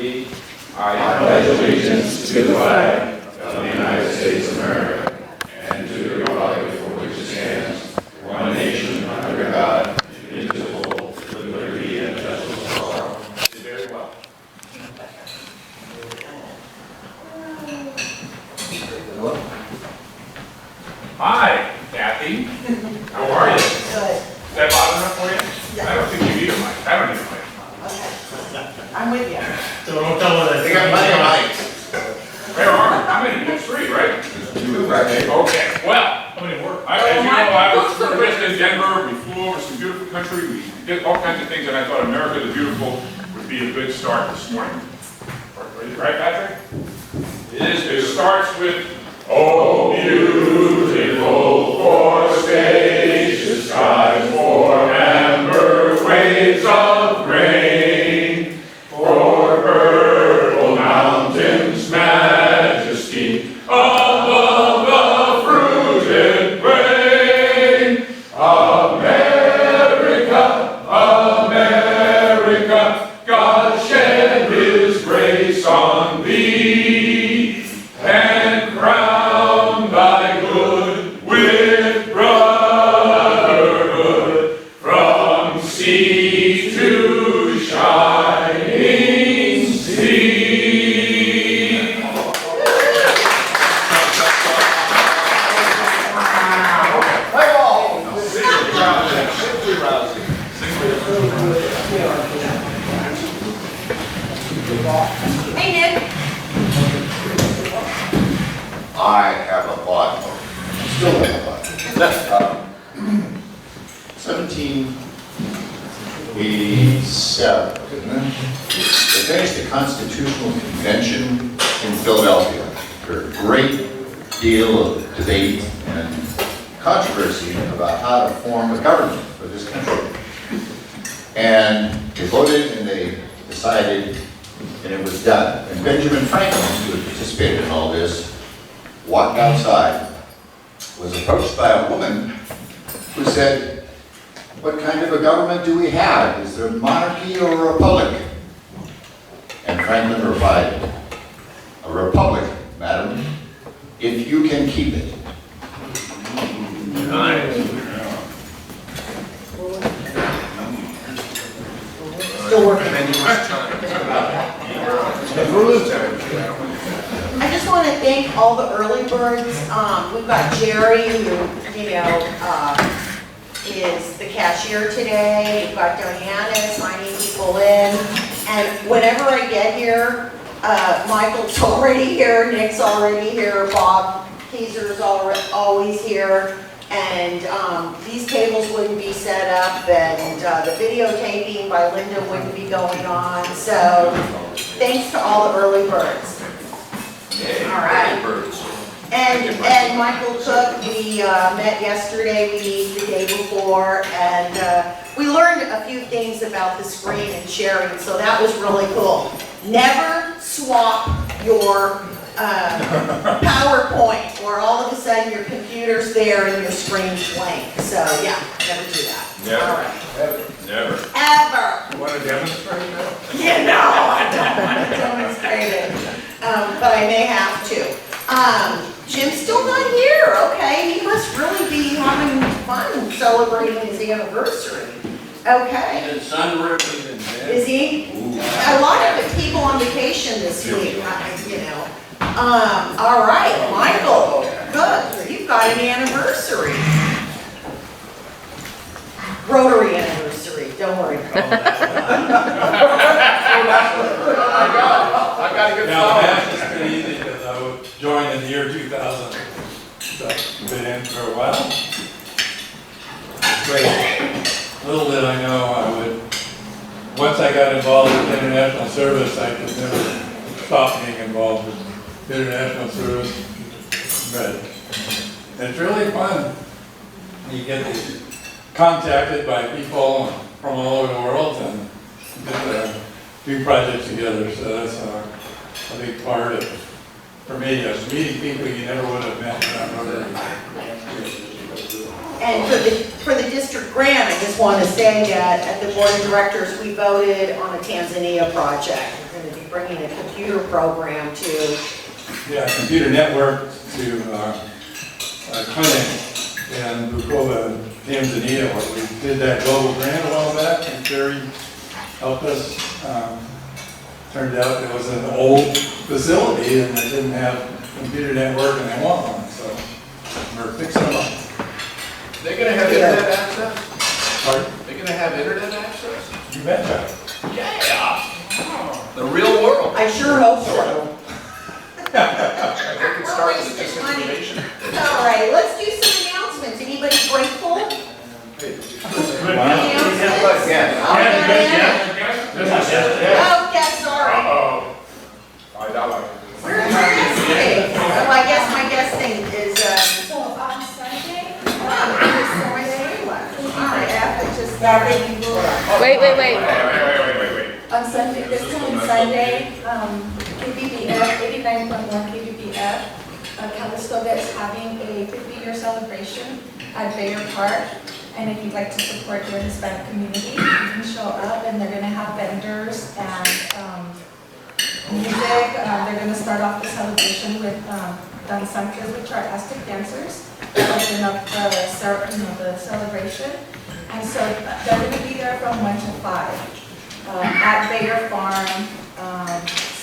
me. I pledge allegiance to the flag of the United States of America and to the republic for which it stands, one nation under God, indivisible, with liberty and justice for all. Very well. Hello. Hi, Kathy. How are you? Good. Is that loud enough for you? Yeah. I don't think you need a mic. I don't need a mic. Okay. I'm with you. So don't tell her that. They got plenty of mics. Where are? How many? That's three, right? Two, right? Okay. Well, How many work? as you know, I was in Denver. We flew over some beautiful country. We did all kinds of things, and I thought America the Beautiful would be a good start this morning. Right, Patrick? It starts with, oh, beautiful for spacious skies, for amber waves of grain, for purple mountains' majesty above the fruited plain. America, America, God shed His grace on thee, and crown thy good with brotherhood, from sea to shining sea. Hey, Nick. I have a thought. Still have a thought. 1787, isn't it? They finished the Constitutional Convention in Philadelphia. There was a great deal of debate and controversy about how to form a government for this country. And they voted and they decided, and it was done. And Benjamin Franklin, who had participated in all this, walked outside, was approached by a woman who said, "What kind of a government do we have? Is there monarchy or a republic?" And Franklin replied, "A republic, madam, if you can keep it." Still working. I just want to thank all the early birds. We've got Jerry, who, is the cashier today. We've got Diana signing people in. And whenever I get here, Michael's already here, Nick's already here, Bob Keyser's always here. And these tables wouldn't be set up, and the videotaping by Linda wouldn't be going on. So thanks to all the early birds. All right. And Michael Cook, we met yesterday, we the day before, and we learned a few things about the screen and sharing, so that was really cool. Never swap your PowerPoint, or all of a sudden your computer's there and your screen's blank. So yeah, never do that. Never. All right. Never. Ever. You want to demonstrate that? You know, I don't want to demonstrate it, but I may have to. Jim's still not here. Okay, he must really be having fun celebrating his anniversary. Okay. And sun ripping and dead. Is he? A lot of people on vacation this week, all right, Michael, good, you've got an anniversary. Rotary anniversary, don't worry. I got to get Now, the math is pretty easy because I joined in the year 2000. So I've been in for a while. It's great. Little did I know once I got involved with international service, I could never stop being involved with international service. But it's really fun. You get contacted by people from all over the world and get to do projects together. So that's a big part of, for me, meeting people you never would have met around Rotary. And for the district grant, I just want to say that at the board of directors, we voted on a Tanzania project. We're going to do bringing a computer program to, Yeah, computer network to a clinic in Bukoba, Tanzania, where we did that global grant a while back, and Terry helped us. Turned out it was an old facility and it didn't have computer network and they want one, so we're fixing them up. They're gonna have internet access? Pardon? They're gonna have internet access? You betcha. Yeah! The real world. I sure hope so. They can start with the disinformation. All right, let's do some announcements. Anybody grateful? Announcements? Yes. Oh, yes, sorry. Uh-oh. I like it. Where's my guest thing? Oh, I guess my guest thing is, So on Sunday, all right, after just. on Sunday, this coming Sunday, KBBF, 89.1 KBBF, Calistoga is having a 50-year celebration at Bayer Park. And if you'd like to support your Hispanic community, you can show up, and they're going to have vendors and music. They're going to start off the celebration with danzantes, which are Aztec dancers, to open up the celebration. And so they're going to be there from 1 to 5 at Bayer Farm,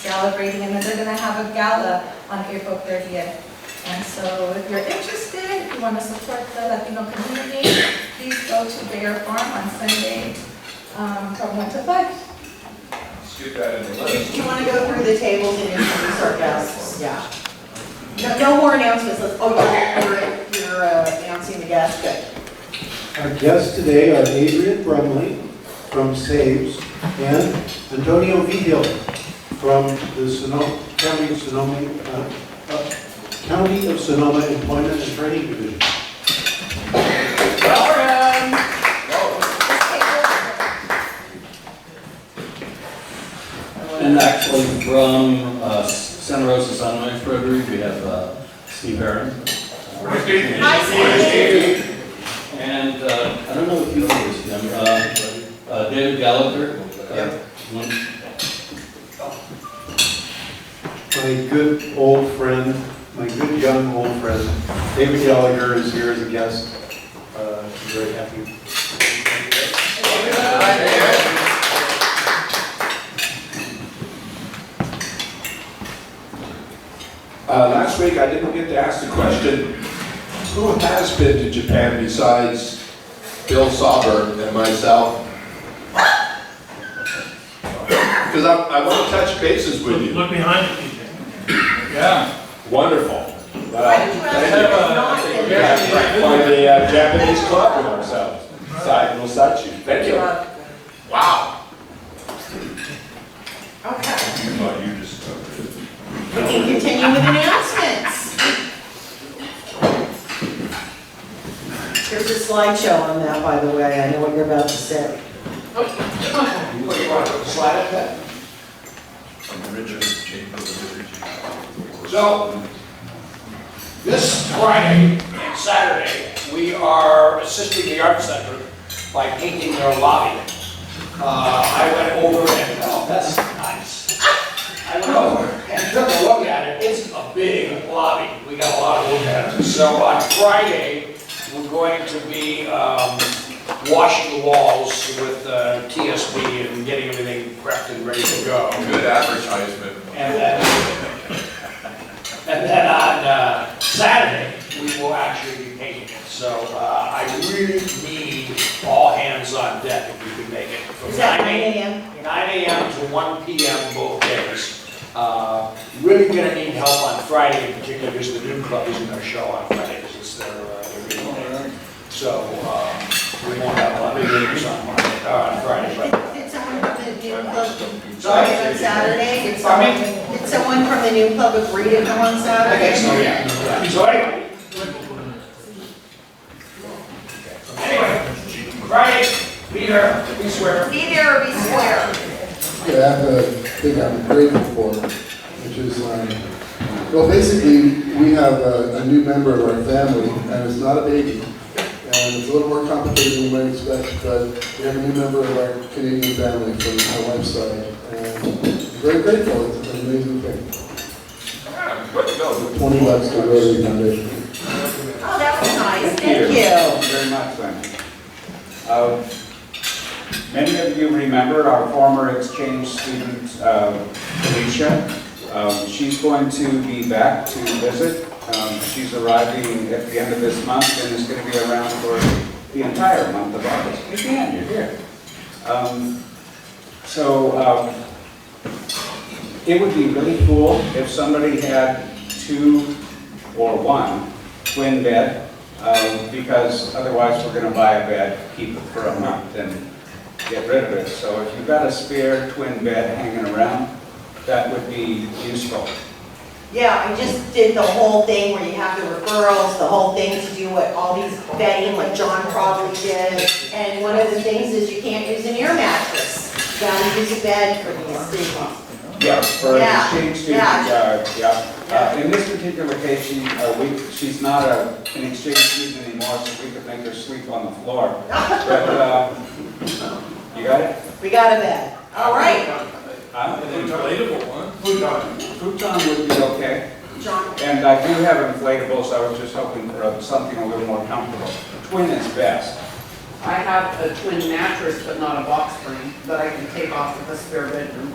celebrating, and then they're going to have a gala on April 30th. And so if you're interested, if you want to support the Latino community, please go to Bayer Farm on Sunday from 1 to 5. Let's get that in the list. Do you want to go through the tables and introduce our guests? Yeah. No more announcements. You're announcing the guests. Good. Our guests today are Adrian Brumley from Saves and Antonio Vigil from the County of Sonoma Employment and Training Division. And actually from Santa Rosa Sunrise Rotary, we have Steve Herron. Hi, Steve. And I don't know if you know this, Jim, David Gallagher. My good old friend, my good young old friend, David Gallagher is here as a guest. I'm very happy. Last week I didn't get to ask the question, who has been to Japan besides Bill Sauber and myself? Because I want to touch bases with you. Look behind you, PJ. Yeah. Wonderful. Why did you ask me if We have a Japanese club with ourselves. Side Musashi. Thank you. Wow. Okay. You thought you discovered it. We can continue with announcements. There's a slideshow on that, by the way. I know what you're about to say. You want to slide up that? So, this Friday and Saturday, we are assisting the Art Center by painting their lobby. I went over and, oh, that's nice. I went over and took a look at it. It's a big lobby. We got a lot of look at it. So on Friday, we're going to be washing the walls with TSB and getting everything prepped and ready to go. Good advertisement. And then on Saturday, we will actually be painting it. So I really need all hands on deck if we can make it. From Is that 9 a.m.? 9 a.m. to 1 p.m. both days. Really gonna need help on Friday in particular because the new club isn't gonna show on Friday because it's their meeting day. So we won't have a lot of meetings on Friday. But Did someone from the new club join on Saturday? Did someone from the new club agree to come on I Saturday? guess so, yeah. So anyway. Friday, be there, we swear. Be there or be square. Yeah, I have a thing I'm grateful for, which is, well, basically, we have a new member of our family, and it's not a baby. And it's a little more complicated than you might expect, but we have a new member of our Canadian family from my wife's side. And very grateful, it's an amazing thing. Yeah, way to go. $20 to Rotary Foundation. Oh, that was nice, thank you. Thank you very much, Lynn. Many of you remember our former exchange student, Felicia. She's going to be back to visit. She's arriving at the end of this month and is going to be around for the entire month of August. Again, you're here. It would be really cool if somebody had 2 or 1 twin bed, because otherwise we're going to buy a bed, keep it for a month, and get rid of it. So if you've got a spare twin bed hanging around, that would be useful. Yeah, I just did the whole thing where you have the referrals, the whole thing to do what all these bedding, like John probably did. And one of the things is you can't use an air mattress. You gotta use a bed for these students. Yeah, for an Yeah, exchange student, in this particular case, she's not an exchange student anymore, so we could make her sleep on the floor. But, you got it? We got a bed. All right. An inflatable one. Futon would be okay. John. And I do have inflatables, I was just hoping for something a little more comfortable. Twin is best. I have a twin mattress, but not a box spring, that I can take off of the spare bedroom.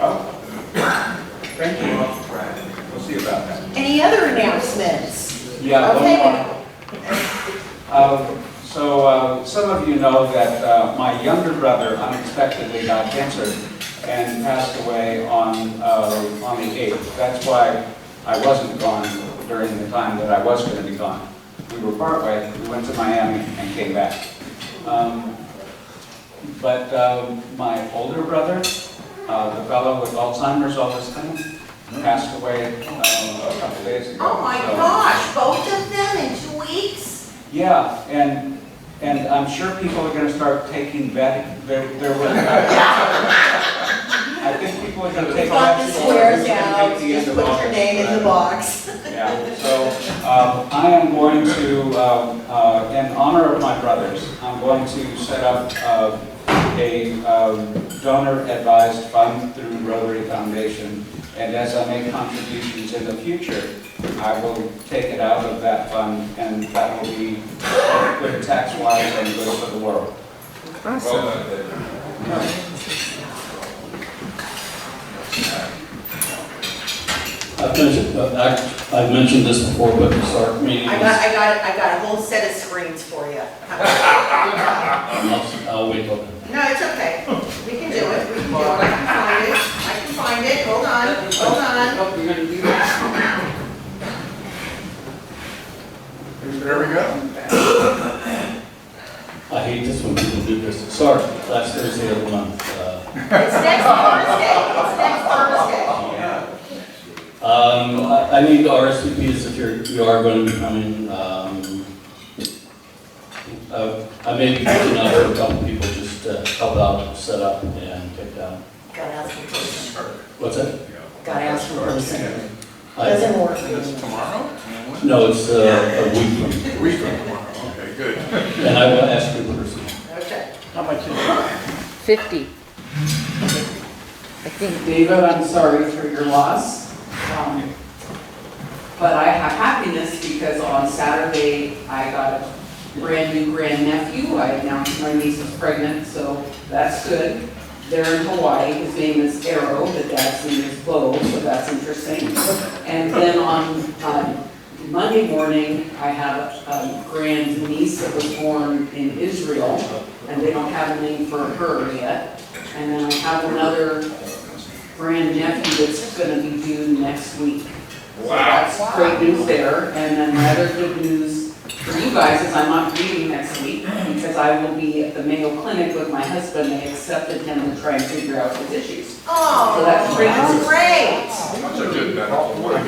Oh. Thank you. We'll see about that. Any other announcements? Yeah, Okay. one more. Some of you know that my younger brother unexpectedly got cancer and passed away on the 8th. That's why I wasn't gone during the time that I was going to be gone. We were partway, we went to Miami and came back. But my older brother, the fellow with Alzheimer's all this time, passed away a couple days ago. Oh my gosh, both of them in 2 weeks? Yeah, and I'm sure people are going to start taking their I think people are going to take Got the squares out. out, just put your name in the box. Yeah, so I am going to, in honor of my brothers, I'm going to set up a donor-advised fund through Rotary Foundation. And as I make contributions in the future, I will take it out of that fund, and that will be good tax-wise and good for the world. Awesome. I've mentioned this before, but to start meetings, I got a whole set of screens for you. I'll wait till then. No, it's okay. We can do it. We can do it. I can find it. Hold on. Hold on. Oh, you're gonna do that? There we go. I hate this when people do this. Sorry, last Thursday of the month. It's next Thursday. It's next Thursday. I need the RSVPs if you are going to be coming. I may be reaching out to a couple people just to help out, set up, and take down. Gotta ask for person. What's that? Gotta ask for person. I- Doesn't work. That's tomorrow? No, it's a week from. Week from tomorrow, okay, good. And I will ask you person. Okay. How much is it? 50. I think. David, I'm sorry for your loss. But I have happiness because on Saturday, I got a brand new grandnephew. I announced my niece was pregnant, so that's good. They're in Hawaii. His name is Arrow. The dad's name is Bo, so that's interesting. And then on Monday morning, I have a grand niece that was born in Israel, and they don't have a name for her yet. And then I have another grand nephew that's going to be due next week. So that's great news there. And then the other good news for you guys is I'm not meeting next week because I will be at the Mayo Clinic with my husband. They accepted him to try and figure out his issues. Oh, So that's great. that's great. That's a good medical one.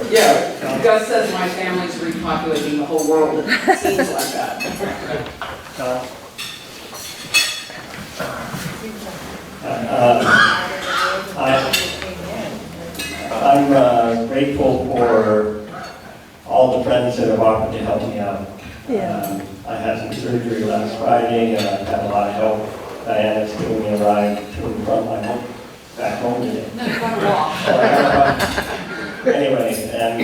Yeah, Gus says my family's repopulating the whole world. It seems like that. I'm grateful for all the friends that have offered to help me out. I had some surgery last Friday, and I've had a lot of help. Diana's giving me a ride to and from my back home today. No, you gotta walk. Anyway, and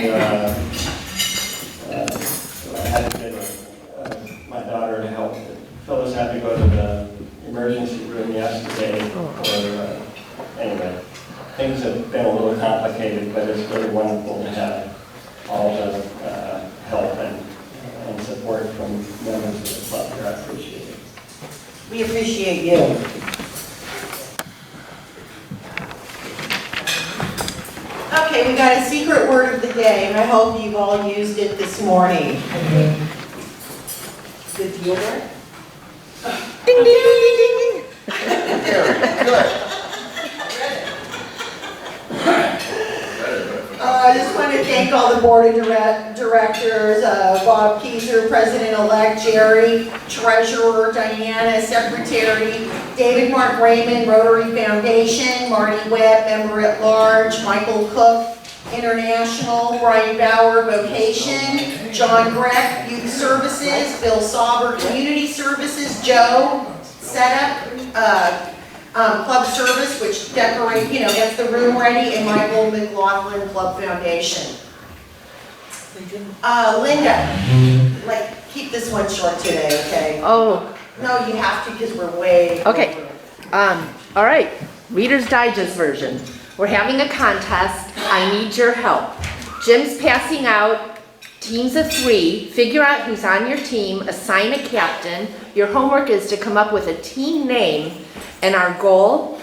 I had to get my daughter to help. Phyllis had to go to the emergency room yesterday. Anyway, things have been a little complicated, but it's really wonderful to have all the help and support from members of the club here. I appreciate it. We appreciate you. Okay, we got a secret word of the day, and I hope you've all used it this morning. Good deal there? Ding, ding, ding, ding, ding. Good. I just want to thank all the board of directors, Bob Keiser, president-elect, Jerry, treasurer, Diana, secretary, David Mark Raymond, Rotary Foundation, Marty Webb, member at large, Michael Cook, International, Brian Bauer, Vocation, John Greck, Youth Services, Bill Sauber, Community Services, Joe, Setup, Club Service, which decorate, gets the room ready, and Michael McLaughlin Club Foundation. Linda, keep this one short today, okay? Oh, No, you have to, because we're way. okay. All right, Reader's Digest version. We're having a contest. I need your help. Jim's passing out teams of 3. Figure out who's on your team, assign a captain. Your homework is to come up with a team name, and our goal,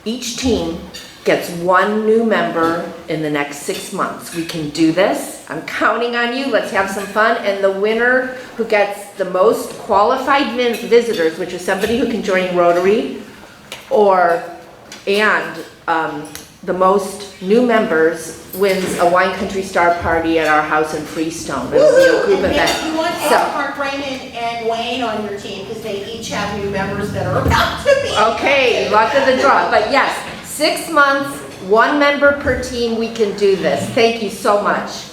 each team gets 1 new member in the next 6 months. We can do this. I'm counting on you. Let's have some fun. And the winner who gets the most qualified visitors, which is somebody who can join Rotary, and the most new members, wins a Wine Country Star Party at our house in Freestone. It'll be a group And event. you want Mark Raymond and Wayne on your team, because they each have new members that are about to be. Okay, luck of the draw. But yes, 6 months, 1 member per team. We can do this. Thank you so much.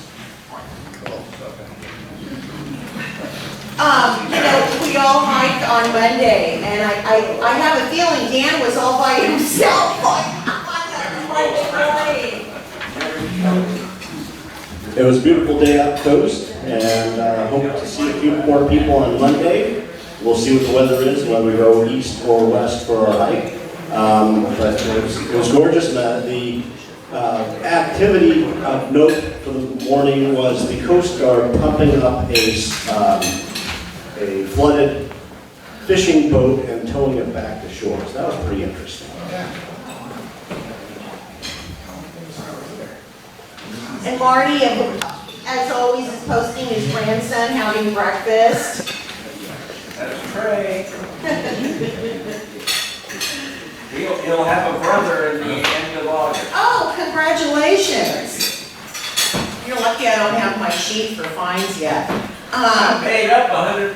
We all hiked on Monday, and I have a feeling Dan was all by himself on Monday morning. It was a beautiful day up coast, and hope to see a few more people on Monday. We'll see what the weather is, whether we go east or west for our hike. But it was gorgeous. The activity of note for the morning was the Coast Guard pumping up a flooded fishing boat and towing it back to shore. So that was pretty interesting. And Marty, as always, is posting his grandson having breakfast. That's great. He'll have a brother in the end of August. Oh, congratulations. You're lucky I don't have my sheet for fines yet. I'm paid up 100%.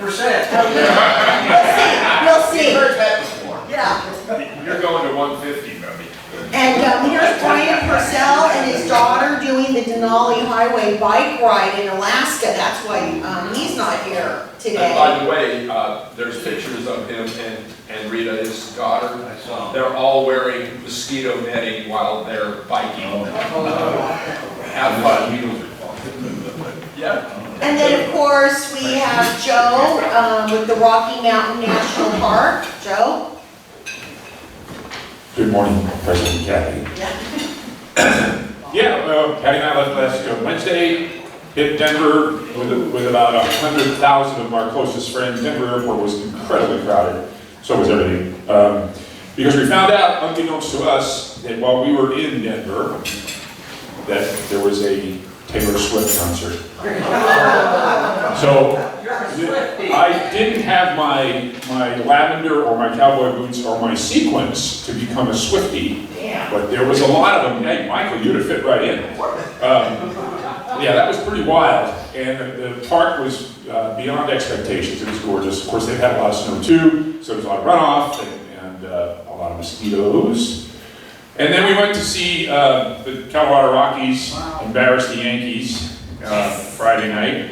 We'll see. Heard that before. Yeah. You're going to 150, buddy. And here's Brian Purcell and his daughter doing the Denali Highway bike ride in Alaska. That's why he's not here And today. by the way, there's pictures of him and Rita, his daughter. They're all wearing mosquito netting while they're biking. Have fun. Yeah. And then, of course, we have Joe with the Rocky Mountain National Park. Joe? Good morning, President Kathy. Yeah, Patty and I left last Wednesday, hit Denver with about 100,000 of our closest friends. Denver airport was incredibly crowded, so was everything. Because we found out, unbeknownst to us, that while we were in Denver, that there was a Taylor Swift concert. So I didn't have my lavender or my cowboy boots or my sequins to become a Swiftie, but there was a lot of them. Hey, Michael, you'd have fit right in. Yeah, that was pretty wild, and the park was beyond expectations. It was gorgeous. Of course, they've had a lot of snow too, so there's a lot of runoff and a lot of mosquitoes. And then we went to see the Colorado Rockies embarrass the Yankees Friday night.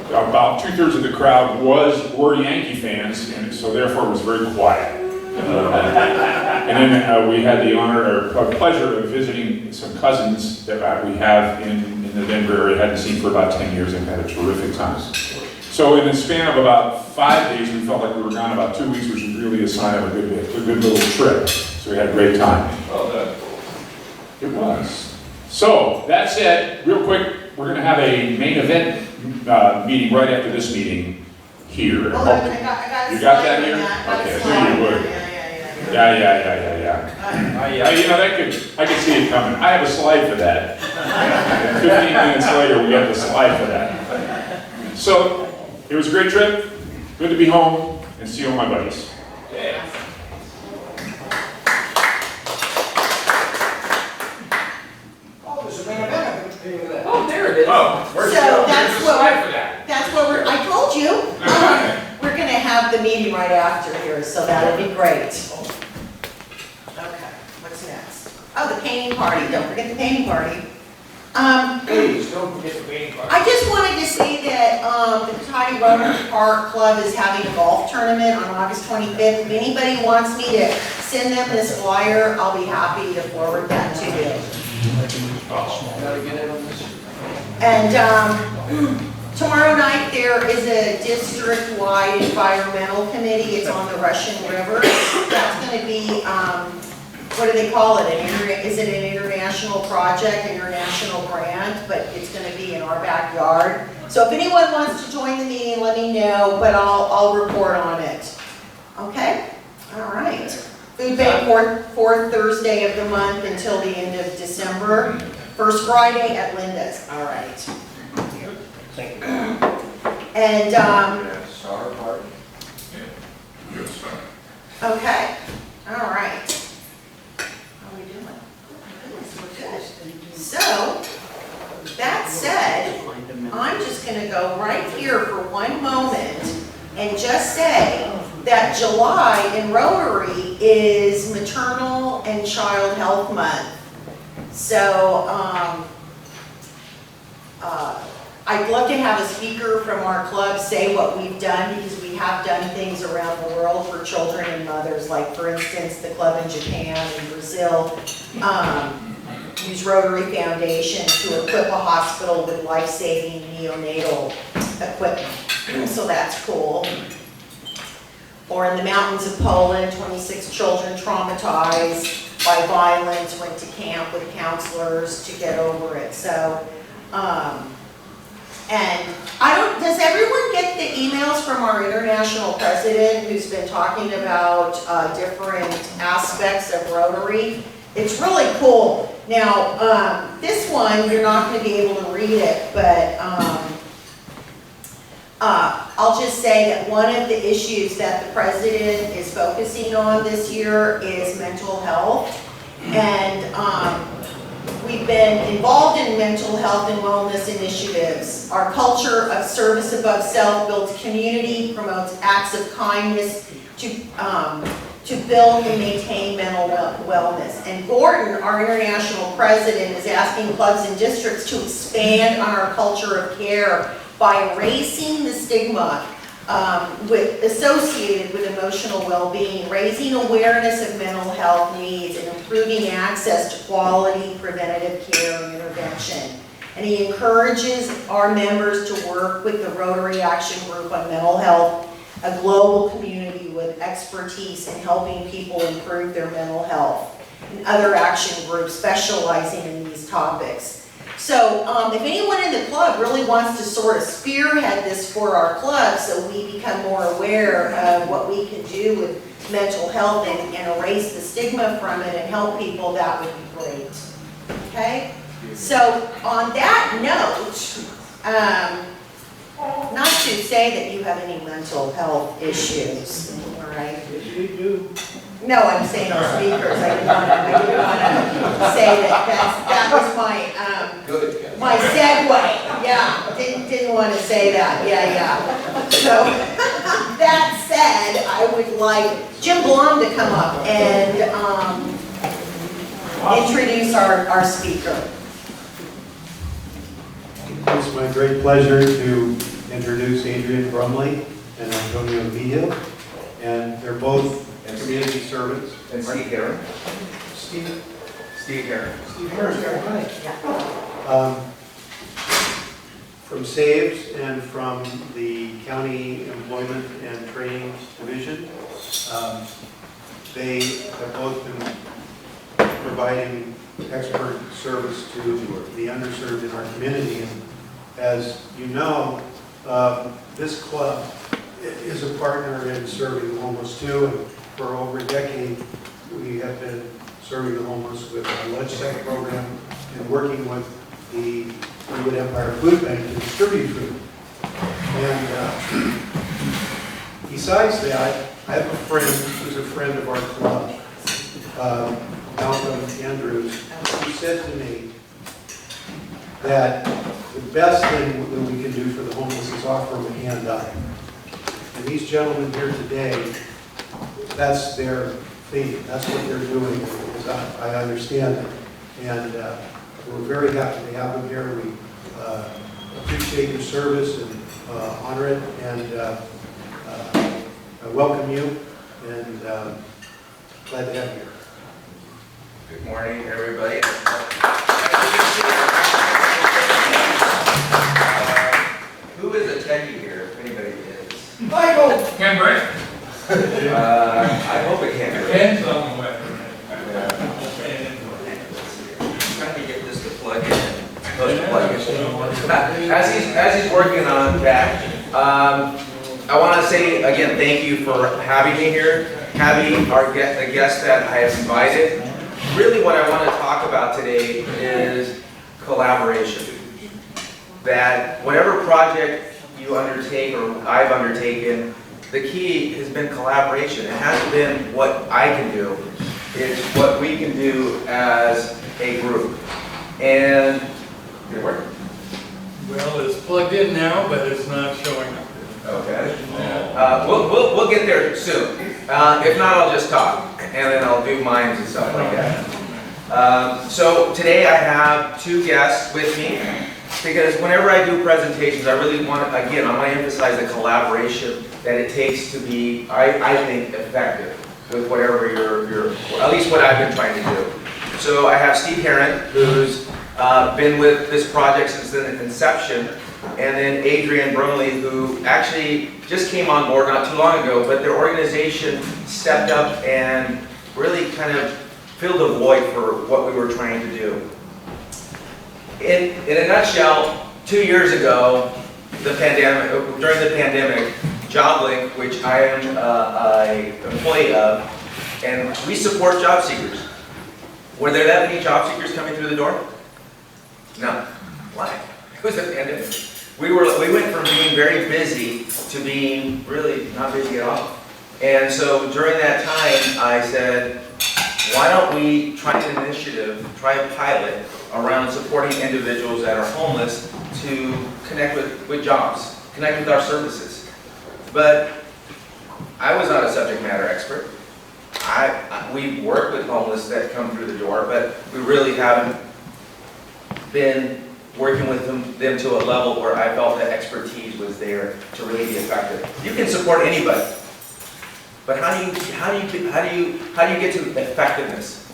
About 2/3 of the crowd were Yankee fans, and so therefore it was very quiet. And then we had the honor or pleasure of visiting some cousins that we have in the Denver area. Hadn't seen for about 10 years and had a terrific time. So in the span of about 5 days, we felt like we were gone about 2 weeks, which was really a sign of a good little trip. So we had a great time. Well done. It was. So that said, real quick, we're going to have a main event meeting right after this meeting here. Hold on, I got a You got slide that on here? that. I got a Okay, I slide. knew you would. Yeah. You know, I could see it coming. I have a slide for that. 15 minutes later, we have the slide for that. So, it was a great trip. Good to be home and see all my buddies. Oh, there's a main event. Oh, there it is. Oh, where's So the that's slide for that? That's what I told you. We're gonna have the meeting right after here, so that'll be great. Okay, what's next? Oh, the painting party, don't forget the painting party. Please, don't forget the painting party. I just wanted to say that, the Toddy Rotary Park Club is having a golf tournament on August 25th. If anybody wants me to send them this flyer, I'll be happy to forward that to you. Gotta get it on this. And, tomorrow night, there is a district-wide environmental committee. It's on the Russian River. That's gonna be, what do they call it? Is it an international project, international grant? But it's gonna be in our backyard. So if anyone wants to join the meeting, let me know, but I'll report on it. Okay? All right. Food bank fourth Thursday of the month until the end of December. First Friday at Linda's. All right. Thank you. And, Star party. Good stuff. okay, all right. How are we doing? Goodness, we're good. So, that said, I'm just gonna go right here for one moment and just say that July in Rotary is Maternal and Child Health Month. So, I'd love to have a speaker from our club say what we've done, because we have done things around the world for children and mothers, like for instance, the club in Japan and Brazil used Rotary Foundation to equip a hospital with life-saving neonatal equipment. So that's cool. Or in the mountains of Poland, 26 children traumatized by violence went to camp with counselors to get over it. So, and does everyone get the emails from our international president who's been talking about different aspects of Rotary? It's really cool. Now, this one, you're not going to be able to read it, but I'll just say that one of the issues that the president is focusing on this year is mental health. And we've been involved in mental health and wellness initiatives. Our culture of service above self builds community, promotes acts of kindness to build and maintain mental wellness. And Gordon, our international president, is asking clubs and districts to expand on our culture of care by erasing the stigma associated with emotional well-being, raising awareness of mental health needs, and improving access to quality preventative care and intervention. And he encourages our members to work with the Rotary Action Group on Mental Health, a global community with expertise in helping people improve their mental health, and other action groups specializing in these topics. So if anyone in the club really wants to sort of spearhead this for our club so we become more aware of what we can do with mental health and erase the stigma from it and help people, that would be great. Okay? So on that note, not to say that you have any mental health issues, all right? We do. No, I'm saying our speakers. I didn't want to say that was my segue. Yeah, didn't want to say that. Yeah. So that said, I would like Jim Blum to come up and introduce our speaker. It's my great pleasure to introduce Adrian Brumley and Antonio Villa. And they're both community servants. And Steve Herron. Steve Herron. Steve Harris, hi. From SAVES and from the County Employment and Training Division. They have both been providing expert service to the underserved in our community. And as you know, this club is a partner in serving the homeless too. And for over a decade, we have been serving the homeless with our lunch sack program and working with the Wood Empire Food Bank to distribute food. And besides that, I have a friend who's a friend of our club, Malcolm Andrews, who said to me that the best thing that we can do for the homeless is offer them a hand up. And these gentlemen here today, that's their theme, that's what they're doing, because I understand it. And we're very happy to have them here. We appreciate your service and honor it, and I welcome you, and glad to have you here. Good morning, everybody. Who is a techie here, if anybody is? Michael! Ken Bray? I hope it can't be. Ken's on the way. Trying to get this to plug in. Supposed to plug in. As he's working on that, I want to say again, thank you for having me here, having the guest that I have invited. Really what I want to talk about today is collaboration. That whatever project you undertake or I've undertaken, the key has been collaboration. It hasn't been what I can do. It's what we can do as a group. And did it work? Well, it's plugged in now, but it's not showing up. Okay. We'll get there soon. If not, I'll just talk, and then I'll do mines and stuff like that. So today I have two guests with me, because whenever I do presentations, I really want to, again, I want to emphasize the collaboration that it takes to be, I think, effective with whatever you're, at least what I've been trying to do. So I have Steve Herron, who's been with this project since the inception, and then Adrian Bromley, who actually just came on board not too long ago, but their organization stepped up and really kind of filled a void for what we were trying to do. In a nutshell, 2 years ago, during the pandemic, JobLink, which I am an employee of, and we support job seekers. Were there that many job seekers coming through the door? No. Why? It was a pandemic. We went from being very busy to being really not busy at all. And so during that time, I said, why don't we try an initiative, try a pilot around supporting individuals that are homeless to connect with jobs, connect with our services. But I was not a subject matter expert. We work with homeless that come through the door, but we really haven't been working with them to a level where I felt that expertise was there to really be effective. You can support anybody, but how do you get to effectiveness?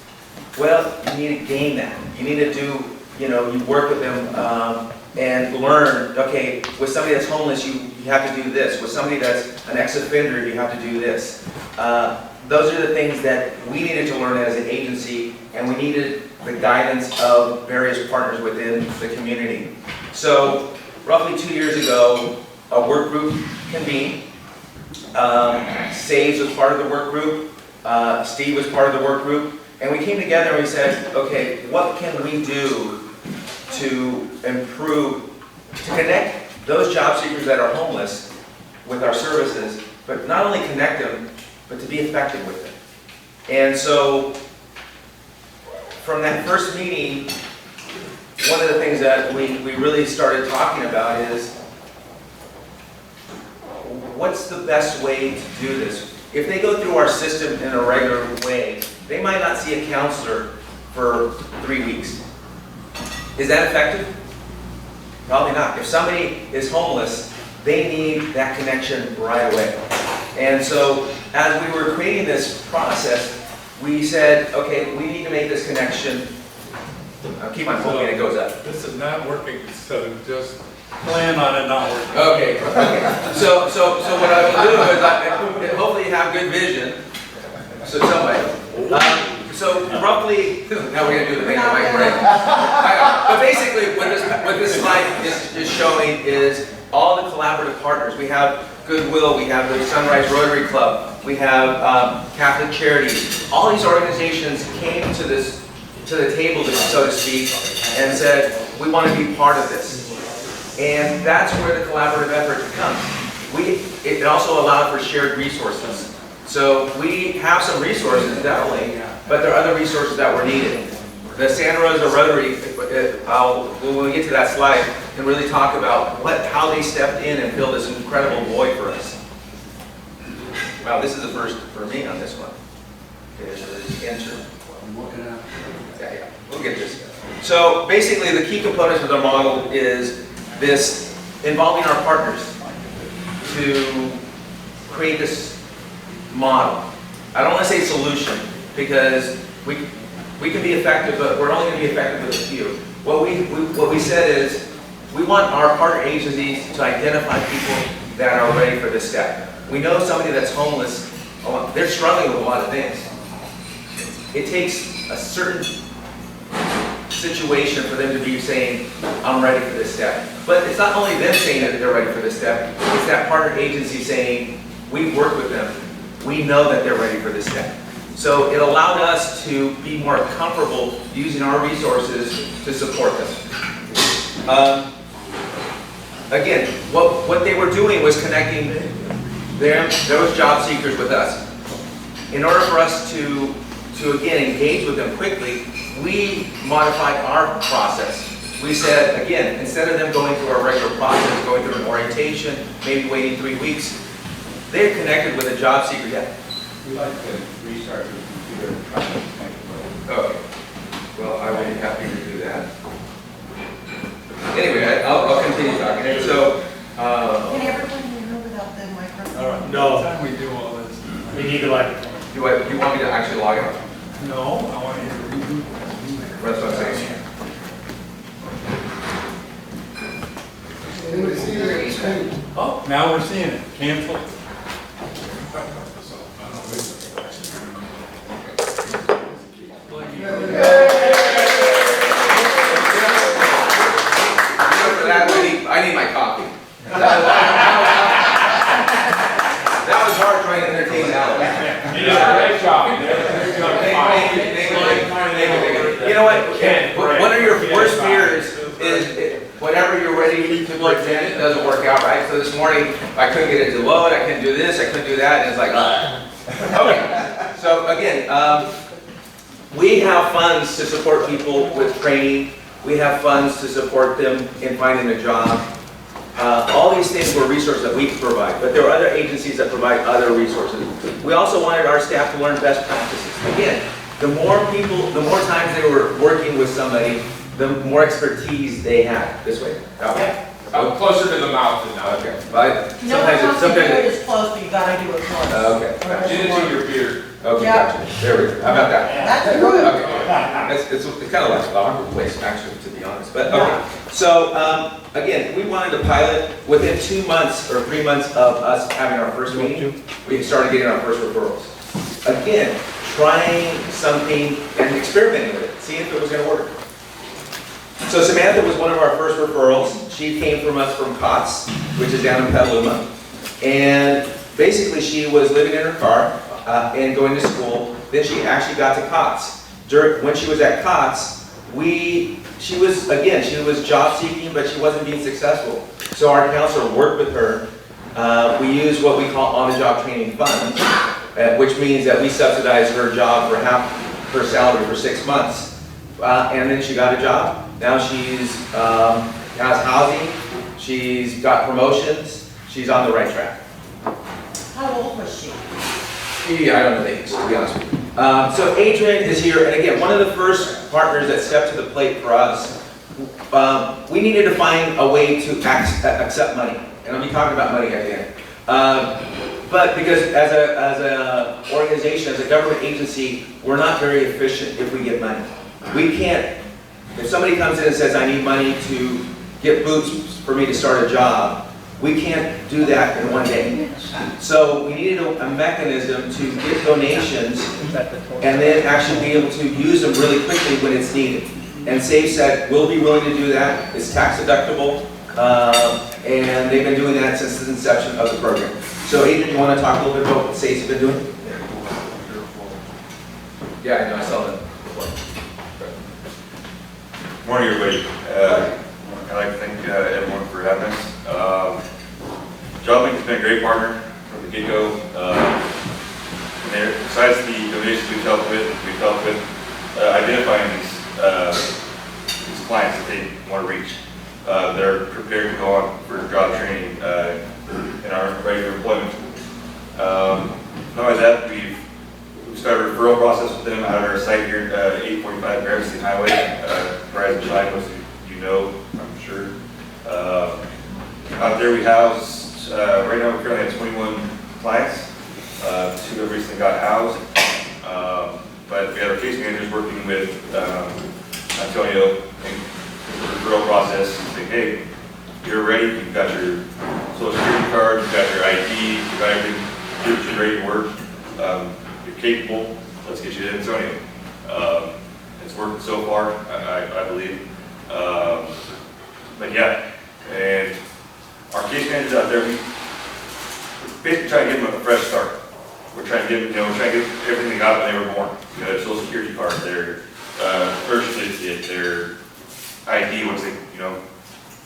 Well, you need to gain that. You need to do, you work with them and learn. Okay, with somebody that's homeless, you have to do this. With somebody that's an ex-offender, you have to do this. Those are the things that we needed to learn as an agency, and we needed the guidance of various partners within the community. So, roughly 2 years ago, a work group convened. SAVES was part of the work group. Steve was part of the work group. And we came together and we said, okay, what can we do to improve, to connect those job seekers that are homeless with our services, but not only connect them, but to be effective with it. And so, from that first meeting, one of the things that we really started talking about is, what's the best way to do this? If they go through our system in a regular way, they might not see a counselor for 3 weeks. Is that effective? Probably not. If somebody is homeless, they need that connection right away. And so as we were creating this process, we said, okay, we need to make this connection. I'll keep on hoping it goes up. This is not working, so just plan on it not working. Okay, so what I will do is, hopefully you have good vision, so somebody. So roughly, now we're gonna do the make the mic break. But basically, what this slide is showing is all the collaborative partners. We have Goodwill, we have the Sunrise Rotary Club, we have Catholic Charities. All these organizations came to the table, so to speak, and said, we want to be part of this. And that's where the collaborative effort comes. It also allowed for shared resources. So we have some resources, definitely, but there are other resources that were needed. The Santa Rosa Rotary, when we get to that slide, can really talk about how they stepped in and filled this incredible void for us. Wow, this is the first for me on this one. Enter. Yeah, we'll get this. So basically, the key components of the model is this involving our partners to create this model. I don't want to say solution because we can be effective, but we're only going to be effective with a few. What we said is we want our partner agencies to identify people that are ready for this step. We know somebody that's homeless, they're struggling with a lot of things. It takes a certain situation for them to be saying, I'm ready for this step. But it's not only them saying that they're ready for this step, it's that partner agency saying, we've worked with them, we know that they're ready for this step. So it allowed us to be more comfortable using our resources to support them. Again, what they were doing was connecting those job seekers with us. In order for us to again engage with them quickly, we modified our process. We said, again, instead of them going through our regular process, going through an orientation, maybe waiting 3 weeks, they're connected with a job seeker yet. We'd like to restart the computer and try to make it work. Okay. Well, I will be happy to do that. Anyway, I'll continue talking. So, Can everyone hear without the microphone? All right, No. next time we do all this. We need to like. do you want me to actually log in? No, I want you to redo it. That's what I'm saying. Anybody see that? Oh, now we're seeing it. Cancel. For that, I need my coffee. That was hard trying to entertain Alan. You did a great job. You know what? One of your worst fears is whatever you're ready to plug in, it doesn't work out right. So this morning, I couldn't get it to load, I couldn't do this, I couldn't do that, and it's like, Okay, so again, we have funds to support people with training. We have funds to support them in finding a job. All these things were resources that we could provide, but there are other agencies that provide other resources. We also wanted our staff to learn best practices. Again, the more times they were working with somebody, the more expertise they had. This way. Okay. Closer to the mouth than now. Okay. But You don't have to do it as close, but you gotta do it close. Okay. Get it to your beard. Okay, Yeah. gotcha. There we go. How about that? That's good. Okay. It's kind of like a awkward place, actually, to be honest. But okay. So again, we wanted to pilot within 2 months or 3 months of us having our first meeting. We started getting our first referrals. Again, trying something and experimenting with it, seeing if it was going to work. So Samantha was one of our first referrals. She came from us from COTS, which is down in Petaluma. And basically she was living in her car and going to school. Then she actually got to COTS. When she was at COTS, she was job seeking, but she wasn't being successful. So our counselor worked with her. We used what we call on-the-job training funds, which means that we subsidize her job for half her salary for 6 months. And then she got a job. Now she's has housing, she's got promotions, she's on the right track. How old was she? I don't know the age, to be honest with you. So Adrian is here, and again, one of the first partners that stepped to the plate for us, we needed to find a way to accept money. And I'll be talking about money at the end. But because as a organization, as a government agency, we're not very efficient if we get money. We can't, if somebody comes in and says, I need money to get boots for me to start a job, we can't do that in one day. So we needed a mechanism to get donations and then actually be able to use them really quickly when it's needed. And SAFE said, we'll be willing to do that. It's tax deductible. And they've been doing that since the inception of the program. So Adrian, you want to talk a little bit about what SAFE's been doing? Yeah, I know, I saw that. Morning, everybody. I'd like to thank everyone for having us. JobLink has been a great partner from the get-go. Besides the donations we've helped with identifying these clients that they want to reach. They're prepared to go on for job training in our regular employment. Not only that, we've started a referral process with them out of our site here at 845 Gramercy Highway, Horizon 5, most of you know, I'm sure. Out there we house, right now we currently have 21 clients. 2 have recently got housed. But we have our case managers working with Antonio in the referral process, saying, hey, you're ready, you've got your social security card, you've got your ID, you've got everything, you're ready to work, you're capable, let's get you to Antonio. It's working so far, I believe. But yeah, and our case managers out there, we're basically trying to give them a fresh start. We're trying to give, we're trying to give everything they got when they were born. Their social security card, their birth certificate, their ID once they,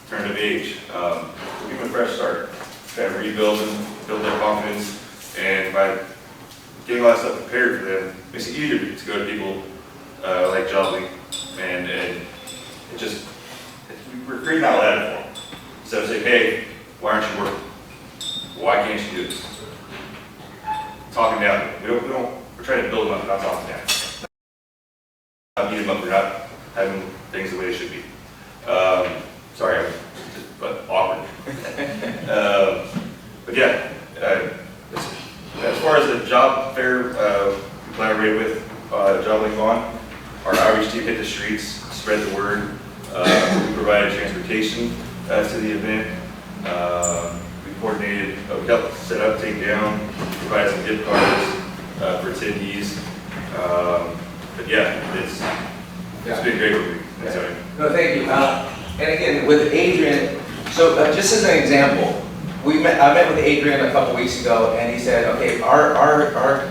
turn of age. We'll give them a fresh start. Try to rebuild them, build their confidence, and by getting a lot of stuff prepared for them, it makes it easier to go to people like JobLink, and it just, we're creating that ladder for them. Instead of saying, hey, why aren't you working? Why can't you do this? Talking down. We're trying to build them up, not talking down. Not beat them up, we're not having things the way they should be. Sorry, I'm just awkward. But yeah, as far as the job fair, we collaborated with JobLink on. Our outreach team hit the streets, spread the word. We provided transportation to the event. We coordinated, we helped set up, take down, provide some gift cards for attendees. But yeah, it's been great with me. No, thank you. And again, with Adrian, so just as an example, I met with Adrian a couple weeks ago, and he said, okay, our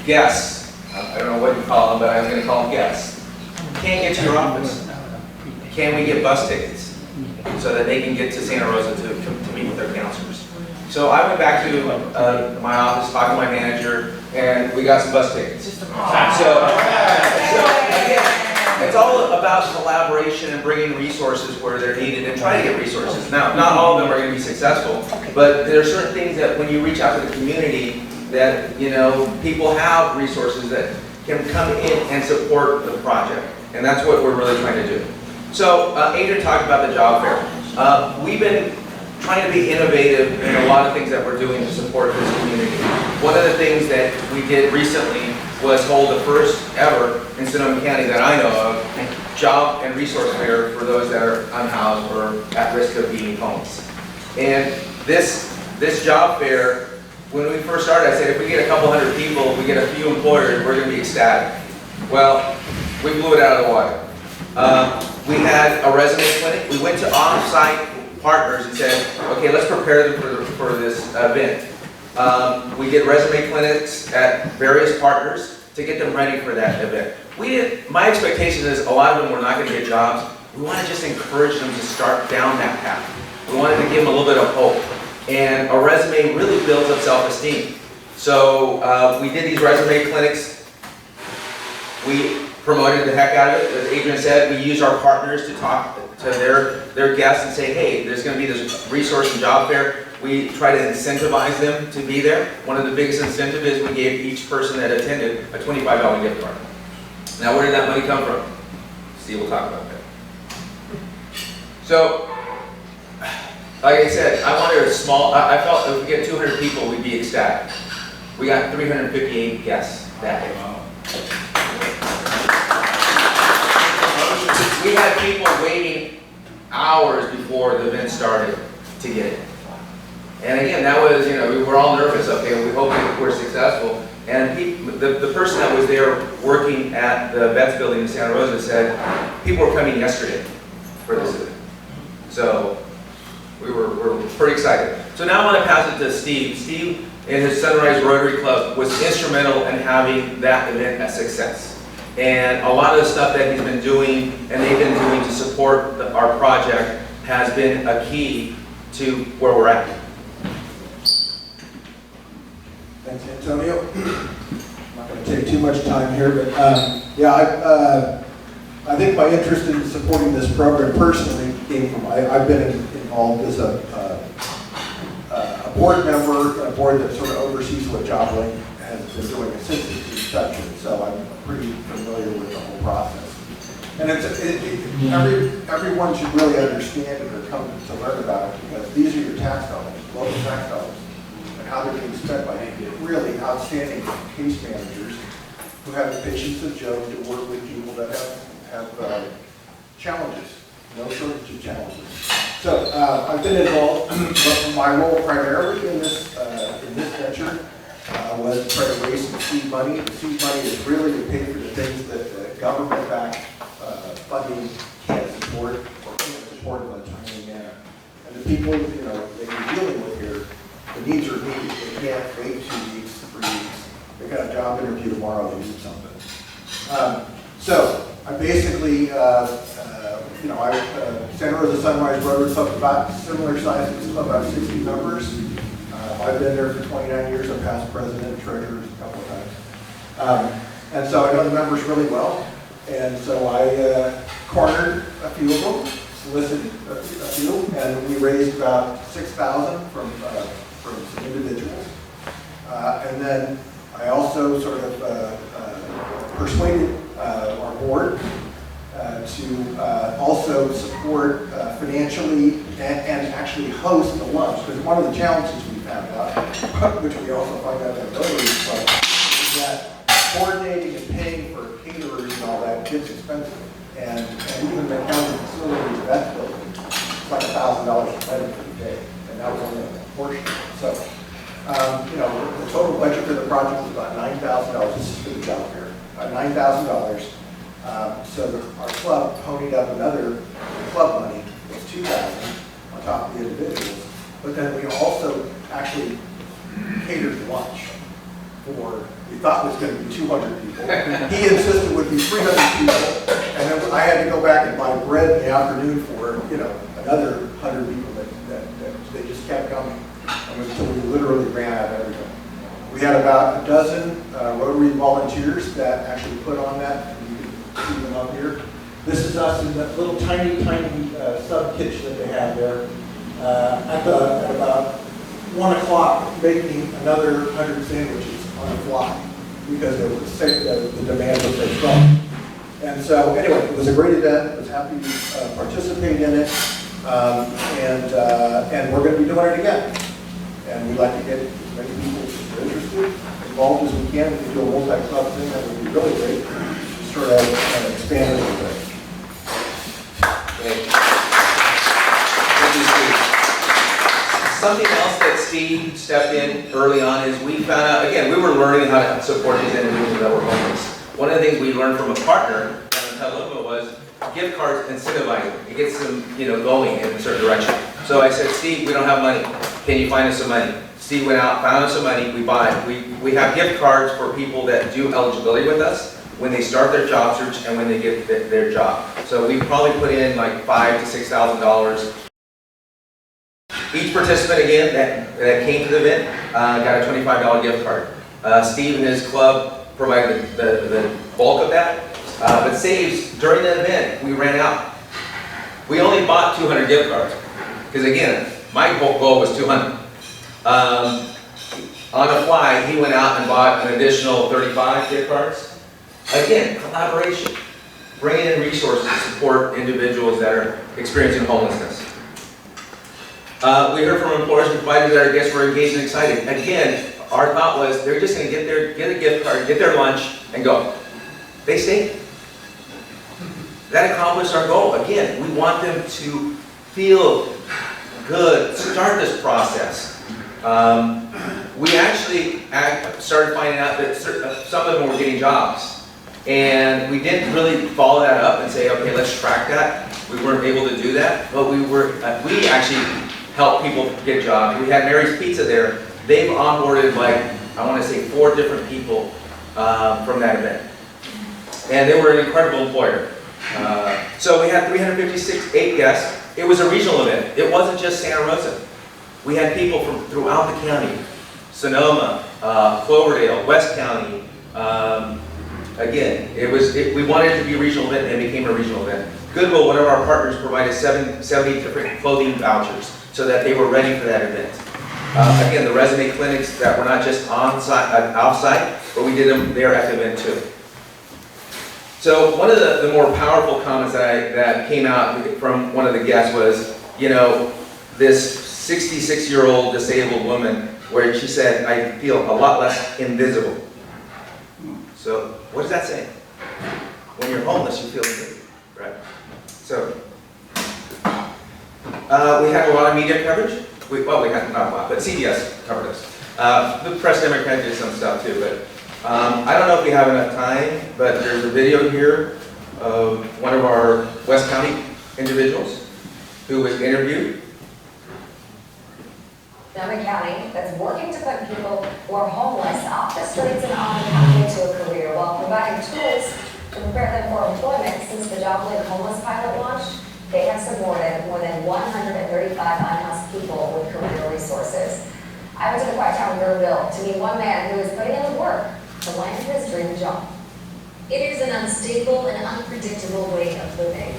guests, I don't know what you call them, but I'm going to call them guests, can't get to your office. Can we get bus tickets so that they can get to Santa Rosa to meet with their counselors? So I went back to my office, talked to my manager, and we got some bus tickets. So again, it's all about collaboration and bringing resources where they're needed and trying to get resources. Now, not all of them are going to be successful, but there are certain things that when you reach out to the community that, people have resources that can come in and support the project. And that's what we're really trying to do. So Adrian talked about the job fair. We've been trying to be innovative in a lot of things that we're doing to support this community. One of the things that we did recently was hold the first ever in Sonoma County that I know of job and resource fair for those that are unhoused or at risk of being homeless. And this job fair, when we first started, I said if we get a couple hundred people, we get a few employers, we're going to be ecstatic. Well, we blew it out of the water. We had a resume clinic. We went to off-site partners and said, okay, let's prepare them for this event. We did resume clinics at various partners to get them ready for that event. My expectation is a lot of them were not going to get jobs. We want to just encourage them to start down that path. We wanted to give them a little bit of hope. And a resume really builds up self-esteem. So we did these resume clinics. We promoted the heck out of it. As Adrian said, we used our partners to talk to their guests and say, hey, there's going to be this resource and job fair. We try to incentivize them to be there. One of the biggest incentives is we gave each person that attended a $25 gift card. Now, where did that money come from? Steve will talk about that. So, Like I said, I wanted a small, I felt if we get 200 people, we'd be ecstatic. We got 358 guests that day. We had people waiting hours before the event started to get it. And again, that was, you know, we were all nervous, okay, we hope that we're successful. And the person that was there working at the Vets building in Santa Rosa said, people were coming yesterday for this event. So we're pretty excited. So now I want to pass it to Steve. Steve and his Sunrise Rotary Club was instrumental in having that event a success. And a lot of the stuff that he's been doing and they've been doing to support our project has been a key to where we're at. Thanks, Antonio. I'm not going to take too much time here, but yeah, I think my interest in supporting this program personally came from, I've been involved as a board member, a board that sort of oversees what JobLink has been doing since its inception, so I'm pretty familiar with the whole process. And everyone should really understand it or come to learn about it, because these are your tax dollars, local tax dollars, and how they're being spent by really outstanding case managers who have the patience of Job to work with people that have challenges, no shortage of challenges. So I've been involved, but my role primarily in this venture was to try to raise some seed money. The seed money is really to pay for the things that government-backed funding can't support or can't support in a timely manner. And the people, you know, that you're dealing with here, the needs are immediate. They can't wait 2 weeks, 3 weeks. They got a job interview tomorrow. They need something. So I basically, you know, Santa Rosa Sunrise Rotary Club, about similar size to this club, about 60 members. I've been there for 29 years. I'm past president, treasurer a couple of times. And so I know the members really well. And so I cornered a few of them, solicited a few, and we raised about $6,000 from some individuals. And then I also sort of persuaded our board to also support financially and actually host a lunch. Because one of the challenges we found out, which we also find out at Rotary Club, is that coordinating and paying for caterers and all that gets expensive. And even the county facilities, that building, it's like $1,000 spent for the day. And that was only a portion. So, you know, the total budget for the project was about $9,000. This is for the job fair. About $9,000. So our club ponied up another club money, was $2,000 on top of the individuals. But then we also actually catered lunch for, we thought it was going to be 200 people. He insisted it would be 300 people. And then I had to go back and buy bread in the afternoon for, you know, another 100 people that they just kept coming. Until we literally ran out of everything. We had about a dozen Rotary volunteers that actually put on that. You can see them up here. This is us in that little tiny sub-kitchen that they have there. At about 1 o'clock, making another 100 sandwiches on the fly because it was the demand was so strong. And so anyway, it was a great event. I was happy to participate in it. And we're going to be doing it again. And we'd like to get as many people who are interested, involved as we can. We can do a multi-club thing. That would be really great. Just sort of expand it a little bit. Great. Thank you, Steve. Something else that Steve stepped in early on is we found out, again, we were learning how to support these individuals that were homeless. One of the things we learned from a partner down in Petaluma was gift cards incentivize them. It gets them, you know, going in a certain direction. So I said, Steve, we don't have money. Can you find us some money? Steve went out, found us some money. We buy. We have gift cards for people that do eligibility with us when they start their job search and when they get their job. So we probably put in like $5,000 to $6,000. Each participant again that came to the event got a $25 gift card. Steve and his club provided the bulk of that. But saves, during the event, we ran out. We only bought 200 gift cards. Because again, my goal was 200. On the fly, he went out and bought an additional 35 gift cards. Again, collaboration. Bringing in resources to support individuals that are experiencing homelessness. We heard from employers and providers that our guests were engaged and excited. Again, our thought was they're just going to get a gift card, get their lunch, and go. They stayed. That accomplished our goal. Again, we want them to feel good, start this process. We actually started finding out that some of them were getting jobs. And we didn't really follow that up and say, okay, let's track that. We weren't able to do that, but we actually helped people get jobs. We had Mary's Pizza there. They've onboarded, like, I want to say 4 different people from that event. And they were an incredible employer. So we had 358 guests. It was a regional event. It wasn't just Santa Rosa. We had people from throughout the county. Sonoma, Cloverdale, West County. Again, we wanted it to be a regional event, and it became a regional event. Goodwill, one of our partners, provided 70 different clothing vouchers so that they were ready for that event. Again, the resume clinics that were not just on-site, off-site, but we did them there at the event too. So one of the more powerful comments that came out from one of the guests was, you know, this 66-year-old disabled woman, where she said, I feel a lot less invisible. So what does that say? When you're homeless, you feel invisible, right? So we had a lot of media coverage. We had not a lot, but CBS covered us. The Press Democrat did some stuff too, but I don't know if we have enough time, but there's a video here of one of our West County individuals who was interviewed. Montgomery County that's working to put people who are homeless off the streets and on the path into a career while providing tools to prepare them for employment. Since the Job Link Homeless Pilot launched, they have supported more than 135 unhoused people with career resources. I went to the quiet town of Greenville to meet one man who is putting in the work to land his dream job. It is an unstable and unpredictable way of living.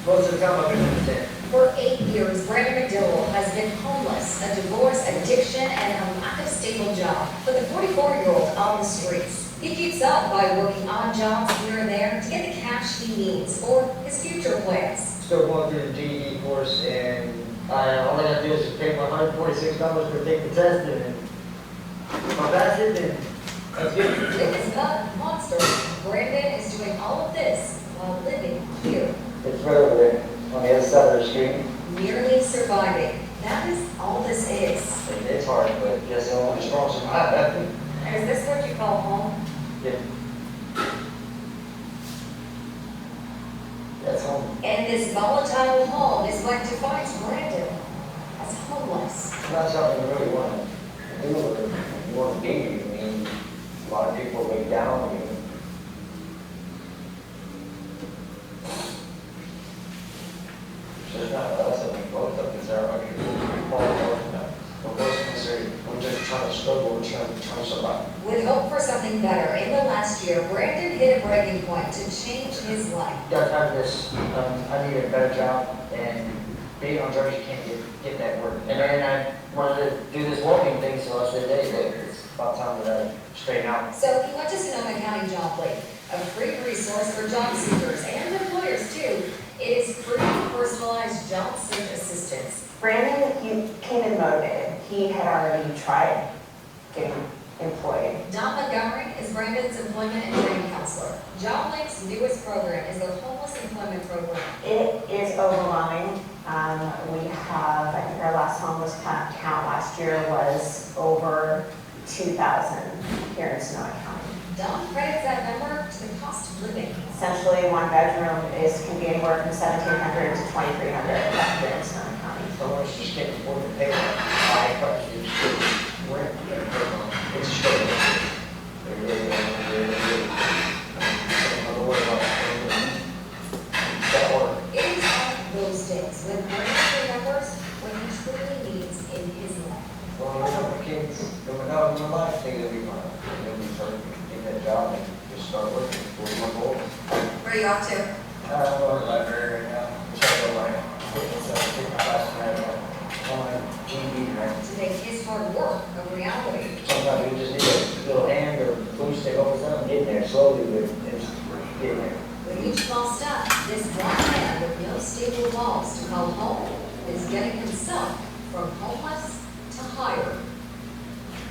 Most of the time I've been in the For 8 years, Brandon McDowell has been homeless, a divorce, addiction, and a lack of stable job. But the 44-year-old on the streets, he keeps up by working odd jobs here and there to get the cash he needs for his future plans. Still going through the GED course, and all I got to do is pay my $146 to take the test, and if I pass it, then that's good. It's not a monster. Brandon is doing all of this while living here. It's right over there, on the other side of the street. Merely surviving. That is all this is. It's hard, but yes, the only strong survive. Is this what you call home? Yeah. That's home. And this volatile home is what defines Brandon as homeless. It's not something you really want to do or you want to be. I mean, a lot of people look down on you. There's not us, I mean, both of us are like, we're both concerned, we're just trying to struggle, we're trying to survive. With hope for something better, in the last year, Brandon hit a breaking point to change his life. Got time for this, I need a better job, and being on drugs, you can't get that work. And then I wanted to do this walking thing, so I said, hey, it's about time that I straighten out. So he went to Sonoma County Job Link, a free resource for job seekers and employers too. It is free personalized job search assistance. Brandon, he came in motivated. He had already tried getting employed. Don Montgomery is Brandon's employment and training counselor. Job Link's newest program is their homeless employment program. It is overwhelming. We have, I think our last homeless count last year was over 2,000 here in Sonoma County. Don credits that number to the cost of living. Essentially, one bedroom can be anywhere from $1,700 to $2,300 here in Sonoma County. So let's just get afford to pay that. I thought you rent, it's straight. That work. It is on those days when Brandon remembers what he truly needs in his life. Well, I know my kids, coming out in my life, think it'll be fine. It'll be perfect. That job and just start working for my goal. Where are you off to? I'm going to the library right now. I'm trying to go my take my class tonight on GED, right? To make his hard work a reality. Sometimes you just need a little hand or boost to go with something, getting there slowly, but it's getting there. With each small step, this one man with no stable walls to call home getting himself from homeless to hired.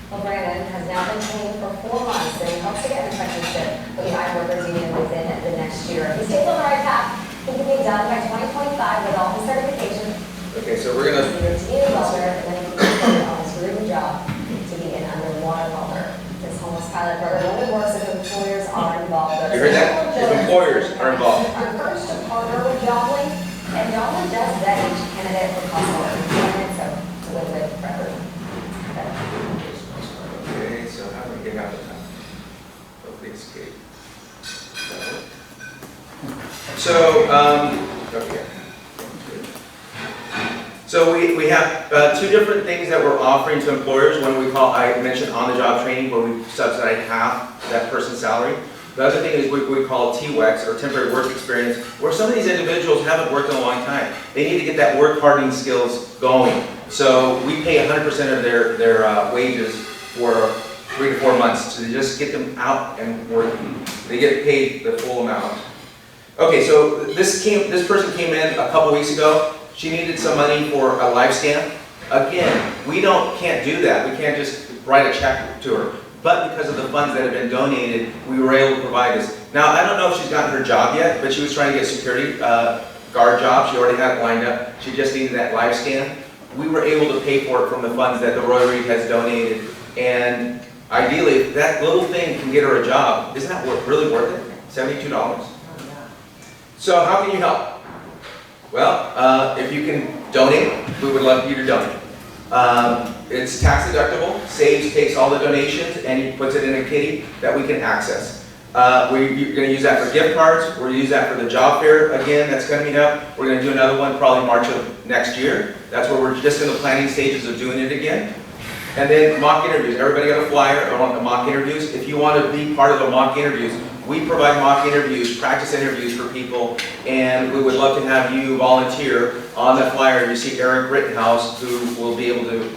Well, Brandon has now been clean for 4 months, and he hopes to get in partnership with the Iron Workers Union within the next year. He stays on the right path. He can be done by 2025 with all his certifications. Okay, so we're gonna, To be a welder, and then he can on his dream job to be an underwater welder. This homeless pilot program only works if employers are involved. you heard that? If employers are involved. Encouraged to partner with Joblin, and Joblin does vet each candidate for possible employment, so it's a little bit for everyone. Okay, so how do we get out of that? Hopefully escape. So, okay. So we have 2 different things that we're offering to employers. One we call, I mentioned, on-the-job training, where we subsidize half that person's salary. The other thing is we call TWEX, or temporary work experience, where some of these individuals haven't worked in a long time. They need to get that work hardening skills going. So we pay 100% of their wages for 3 to 4 months to just get them out and working. They get paid the full amount. Okay, so this person came in a couple weeks ago. She needed some money for a life scan. Again, we can't do that. We can't just write a check to her. But because of the funds that have been donated, we were able to provide this. Now, I don't know if she's gotten her job yet, but she was trying to get a security guard job. She already had it lined up. She just needed that life scan. We were able to pay for it from the funds that the Rotary has donated. And ideally, if that little thing can get her a job, isn't that really worth it? $72. So how can you help? Well, if you can donate, we would love you to donate. It's tax deductible. SAVES takes all the donations and he puts it in a kitty that we can access. We're going to use that for gift cards. We're going to use that for the job fair again that's coming up. We're going to do another one probably March of next year. That's where we're just in the planning stages of doing it again. And then mock interviews. Everybody got a flyer on the mock interviews. If you want to be part of the mock interviews, we provide mock interviews, practice interviews for people, and we would love to have you volunteer. On the flyer, you see Eric Rittenhouse, who will be able to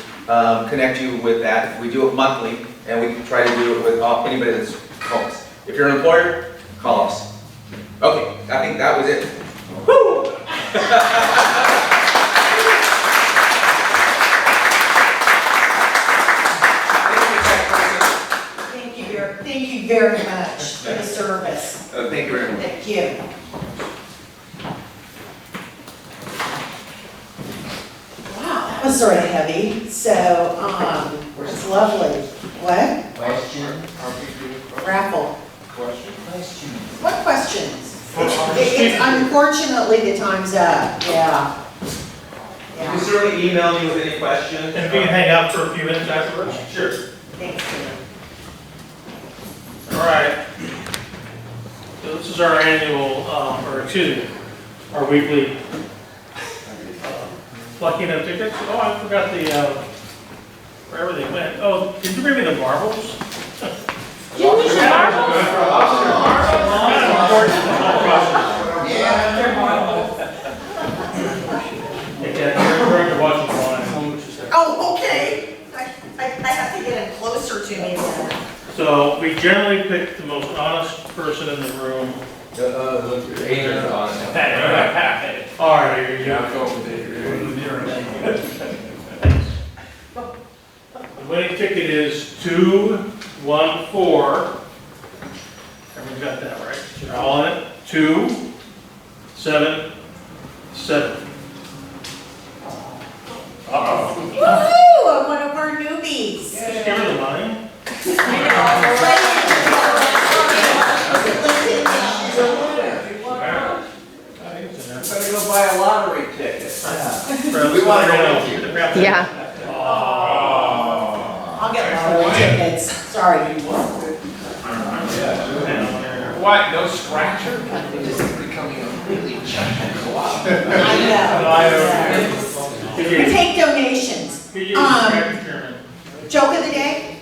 connect you with that. We do it monthly, and we try to do it with anybody that's homeless. If you're an employer, call us. Okay, I think that was it. Woo! Thank you very much for the service. Thank you very much. Thank you. Wow, that was sort of heavy, so, it's lovely. What? Question? Raffle. Question? What questions? It's unfortunately the time's up, yeah. You can certainly email me with any questions. And we can hang out for a few minutes afterwards? Sure. Thanks, Tim. All right. So this is our annual, our weekly plucking of tickets. Oh, I forgot where everything went. Oh, did you bring me the marbles? You need some marbles? We're watching live. Oh, okay. I have to get it closer to me then. So we generally pick the most honest person in the room. Adrian's honest. All right, here you go. I'm going with Adrian. The winning ticket is 214. Everyone's got that right. You're all in it. 277. Uh-oh. Woo! One of our newbies. Just give her the money. I Better go buy a lottery ticket. We want to go. Yeah. I'll get lottery tickets. Sorry. What, no scratcher? This is becoming a really challenging I know. We take donations. Joke of the day?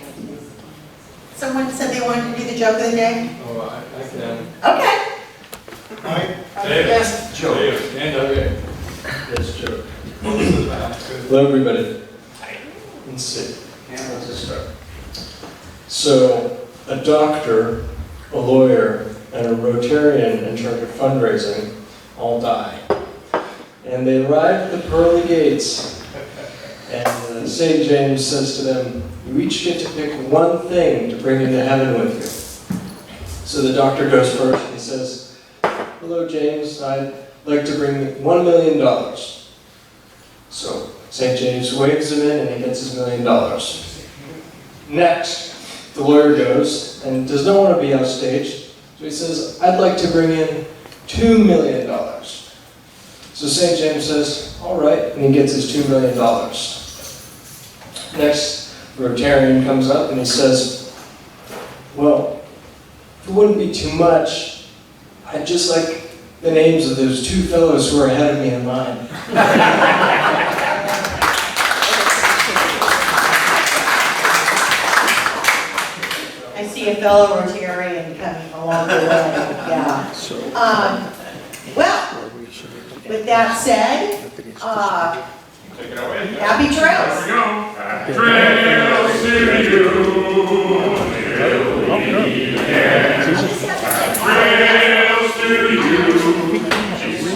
Someone said they wanted to do the joke of the day? Oh, I can. Okay. Yes, joke. And okay. Yes, joke. Hello, everybody. Let's see. Let's just start. So, a doctor, a lawyer, and a Rotarian in charge of fundraising all die. And they arrive at the pearly gates. And St. James says to them, you each get to pick one thing to bring into heaven with you. So the doctor goes first and he says, hello James, I'd like to bring $1 million. So St. James waves him in and he gets his $1 million. Next, the lawyer goes and does not want to be offstaged. So he says, I'd like to bring in $2 million. So St. James says, all right, and he gets his $2 million. Next, the Rotarian comes up and he says, well, if it wouldn't be too much, I'd just like the names of those two fellows who are ahead of me in line. I see a fellow Rotarian coming along the way, yeah. Well, with that said, Take it away. happy trails. Here we go. Happy trails to you. Trails to you. She's